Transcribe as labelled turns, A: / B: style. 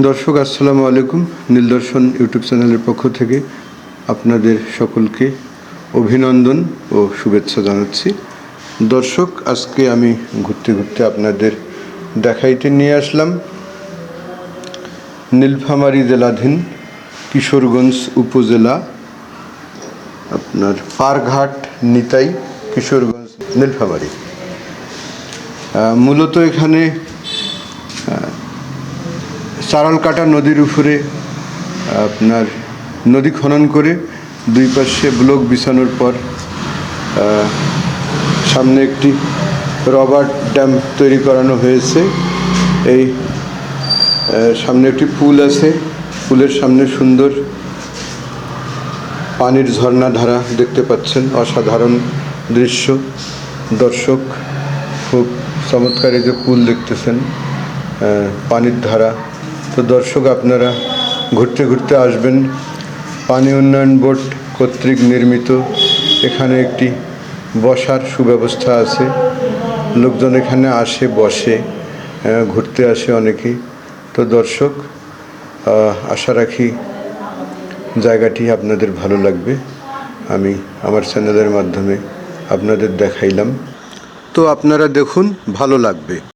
A: দর্শক আসসালামু আলাইকুম। নীলদর্শন ইউটিউব চ্যানেলের পক্ষ থেকে আপনাদের সকলকে অভিনন্দন ও শুভেচ্ছা জানাচ্ছি। দর্শক, আজকে আমি ঘুরতে ঘুরতে আপনাদের দেখাইতে নিয়ে আসলাম নীলফামারী জেলাধীন কিশোরগঞ্জ উপজেলা, আপনার পারঘাট নিতাই, কিশোরগঞ্জ, নীলফামারী। মূলত এখানে চারালকাটা নদীর উপরে আপনার নদী খনন করে দুই পাশে ব্লক বিছানোর পর সামনে একটি রবার ড্যাম তৈরি করানো হয়েছে। এই সামনে একটি পুল আছে, পুলের সামনে সুন্দর পানির ঝর্ণা ধারা দেখতে পাচ্ছেন, অসাধারণ দৃশ্য। দর্শক, খুব চমৎকার এই যে পুল দেখতেছেন, পানির ধারা। তো দর্শক, আপনারা ঘুরতে ঘুরতে আসবেন। পানি উন্নয়ন বোর্ড কর্তৃক নির্মিত এখানে একটি বসার সুব্যবস্থা আছে। লোকজন এখানে আসে, বসে, ঘুরতে আসে অনেকেই। তো দর্শক, আশা রাখি জায়গাটি আপনাদের ভালো লাগবে। আমি আমার চ্যানেলের মাধ্যমে আপনাদের দেখাইলাম, তো আপনারা দেখুন, ভালো লাগবে।